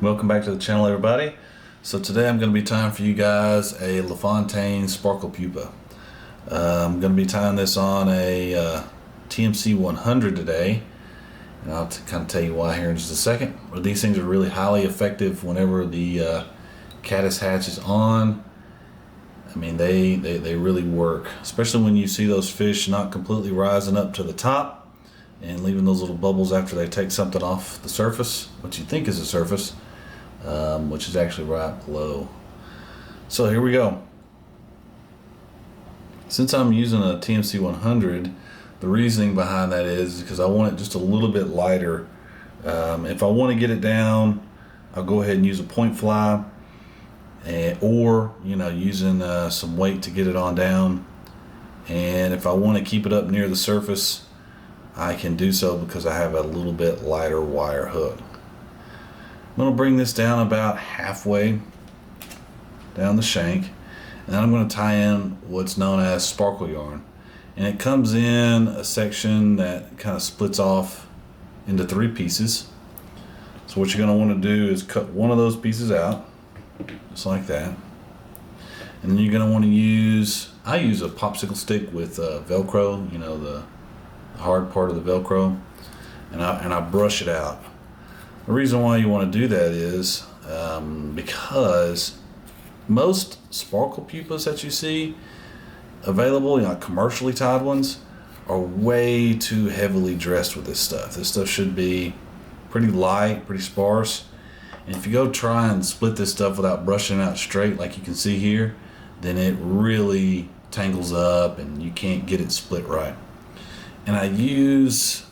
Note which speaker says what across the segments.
Speaker 1: Welcome back to the channel, everybody. So today I'm going to be tying for you guys a LaFontaine sparkle pupa. I'm going to be tying this on a TMC 100 today, and I'll kind of tell you why here in just a second. But these things are really highly effective whenever the caddis hatch is on. I mean, they really work, especially when you see those fish not completely rising up to the top and leaving those little bubbles after they take something off the surface, what you think is the surface, which is actually right below. So here we go. Since I'm using a TMC 100, the reasoning behind that is because I want it just a little bit lighter. If I want to get it down, I'll go ahead and use a point fly, or using some weight to get it on down. And if I want to keep it up near the surface, I can do so because I have a little bit lighter wire hook. I'm going to bring this down about halfway down the shank, and then I'm going to tie in what's known as sparkle yarn. And it comes in a section that kind of splits off into 3 pieces. So what you're going to want to do is cut one of those pieces out, just like that. And then you're going to want to I use a popsicle stick with Velcro, the hard part of the Velcro, and I brush it out. The reason why you want to do that is because most sparkle pupas that you see available, commercially tied ones, are way too heavily dressed with this stuff. This stuff should be pretty light, pretty sparse. And if you go try and split this stuff without brushing it out straight, like you can see here, then it really tangles up and you can't get it split right. And I use,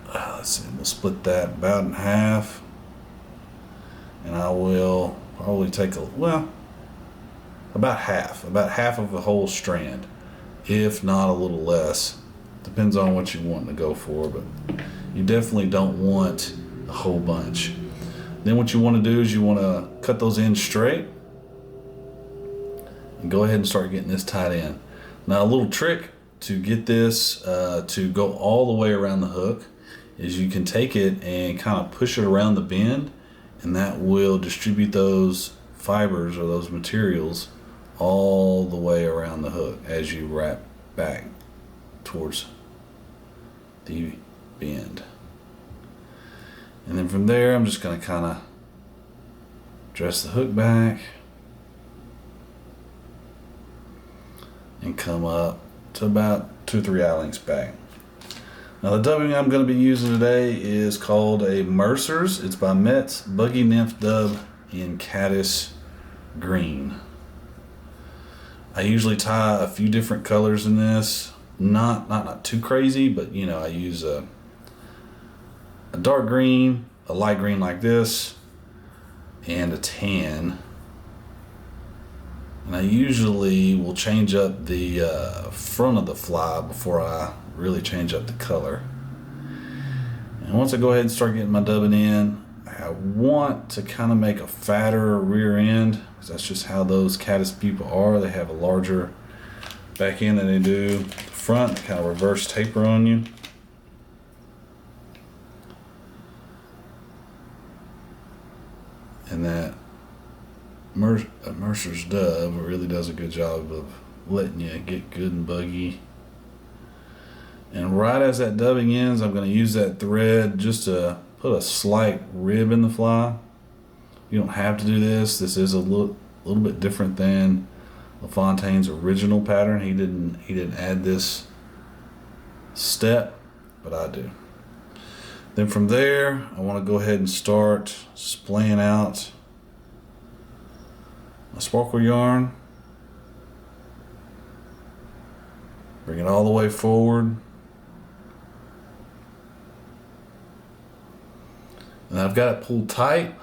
Speaker 1: let's see, we'll split that about in half, and I will probably take about half of the whole strand, if not a little less. Depends on what you want to go for, but you definitely don't want a whole bunch. Then what you want to do is you want to cut those ends straight and go ahead and start getting this tied in. Now, a little trick to get this to go all the way around the hook is you can take it and kind of push it around the bend, and that will distribute those fibers or those materials all the way around the hook as you wrap back towards the bend. And then from there, I'm just going to kind of dress the hook back and come up to about 2 or 3 eye lengths back. Now, the dubbing I'm going to be using today is called a Mercer's. It's by Met's Buggy Nymph Dub in Caddis Green. I usually tie a few different colors in this. Not too crazy, but I use a dark green, a light green like this, and a tan. And I usually will change up the front of the fly before I really change up the color. And once I go ahead and start getting my dubbing in, I want to kind of make a fatter rear end, because that's just how those caddis pupa are. They have a larger back end than they do the front. They kind of reverse taper on you. And that Mercer's dub really does a good job of letting you get good and buggy. And right as that dubbing ends, I'm going to use that thread just to put a slight rib in the fly. You don't have to do this. This is a little bit different than LaFontaine's original pattern. He didn't add this step, but I do. Then from there, I want to go ahead and start splaying out my sparkle yarn. Bring it all the way forward. And I've got it pulled tight.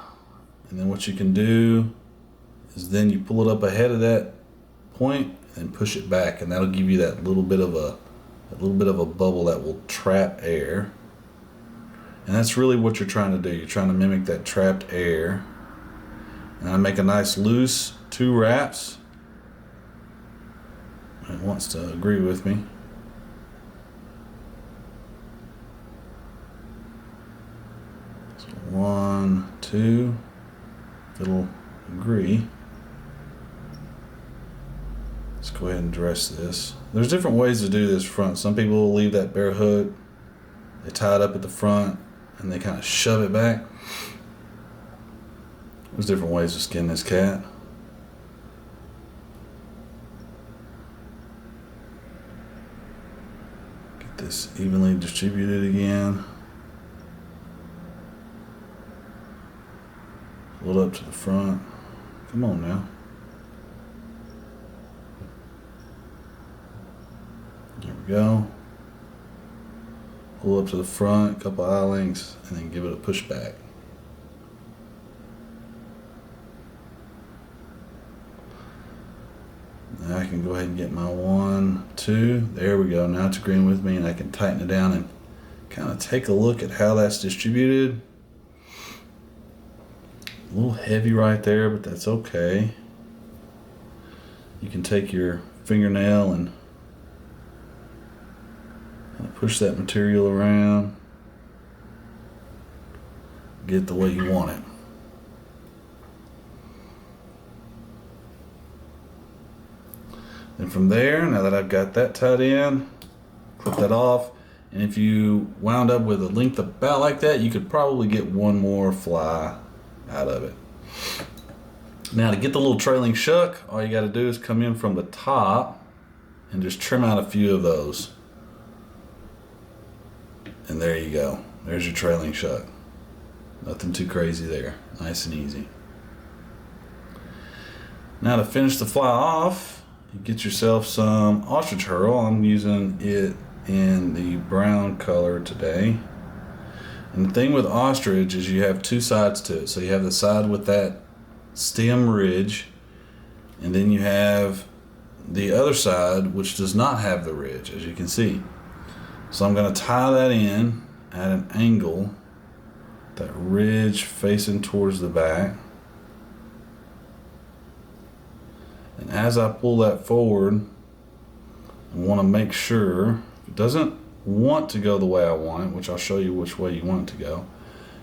Speaker 1: And then what you can do is then you pull it up ahead of that point and push it back, and that'll give you that little bit of a bubble that will trap air. And that's really what you're trying to do. You're trying to mimic that trapped air. And I make a nice loose 2 wraps. It wants to agree with me. So 1, 2, if it'll agree. Let's go ahead and dress this. There's different ways to do this front. Some people will leave that bare hook. They tie it up at the front and they kind of shove it back. There's different ways to skin this cat. Get this evenly distributed again. Pull it up to the front. Come on now. There we go. Pull up to the front, a couple eye lengths, and then give it a push back. Now I can go ahead and get my 1, 2. There we go. Now it's agreeing with me, and I can tighten it down and kind of take a look at how that's distributed. A little heavy right there, but that's okay. You can take your fingernail and push that material around, get it the way you want it. And from there, now that I've got that tied in, clip that off, and if you wound up with a length about like that, you could probably get one more fly out of it. Now to get the little trailing shuck, all you got to do is come in from the top and just trim out a few of those. And there you go. There's your trailing shuck. Nothing too crazy there. Nice and easy. Now to finish the fly off, you get yourself some ostrich herl. I'm using it in the brown color today. And the thing with ostrich is you have two sides to it. So you have the side with that stem ridge, and then you have the other side which does not have the ridge, as you can see. So I'm going to tie that in at an angle, that ridge facing towards the back. And as I pull that forward, I want to make sure it doesn't want to go the way I want it, which I'll show you which way you want it to go.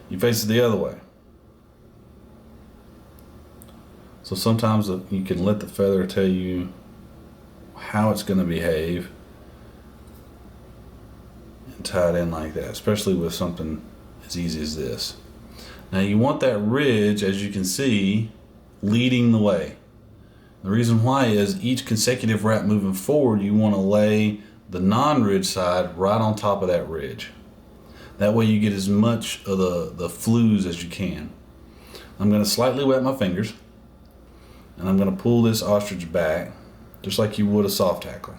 Speaker 1: You face it the other way. So sometimes you can let the feather tell you how it's going to behave. Tie it in like that, especially with something as easy as this. Now you want that ridge, as you can see, leading the way. The reason why is each consecutive wrap moving forward, you want to lay the non-ridge side right on top of that ridge. That way you get as much of the flues as you can. I'm going to slightly wet my fingers, and I'm going to pull this ostrich back just like you would a soft tackle.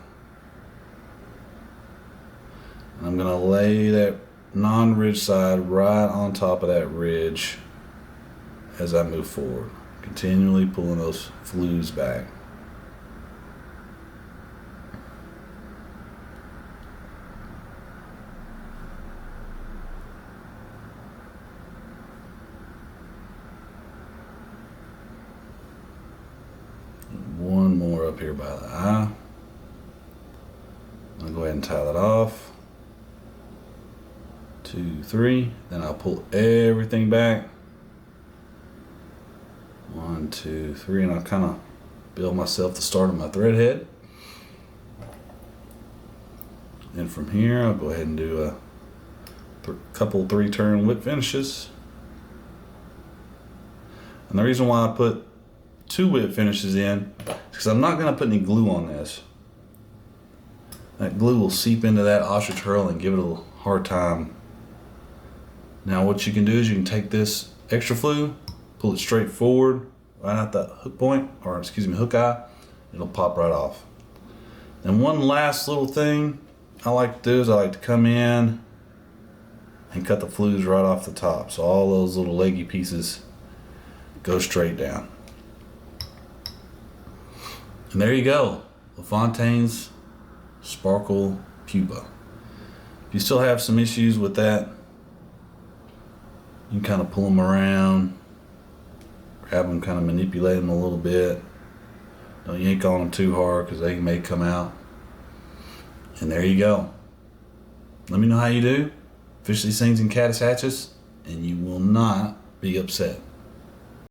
Speaker 1: I'm going to lay that non-ridge side right on top of that ridge as I move forward, continually pulling those flues back. One more up here by the eye. I'll go ahead and tie that off. 2, 3, then I'll pull everything back. 1, 2, 3, and I'll kind of build myself the start of my thread head. And from here, I'll go ahead and do a couple 3-turn whip finishes. And the reason why I put 2 whip finishes in is because I'm not going to put any glue on this. That glue will seep into that ostrich herl and give it a hard time. Now what you can do is you can take this extra flue, pull it straight forward, right at that hook point, or excuse me, hook eye, it'll pop right off. And one last little thing I like to do is I like to come in and cut the flues right off the top. So all those little leggy pieces go straight down. And there you go, LaFontaine's Sparkle Pupa. If you still have some issues with that, you can kind of pull them around, grab them, kind of manipulate them a little bit. Don't yank on them too hard because they may come out. And there you go. Let me know how you do. Fish these things in caddis hatches and you will not be upset.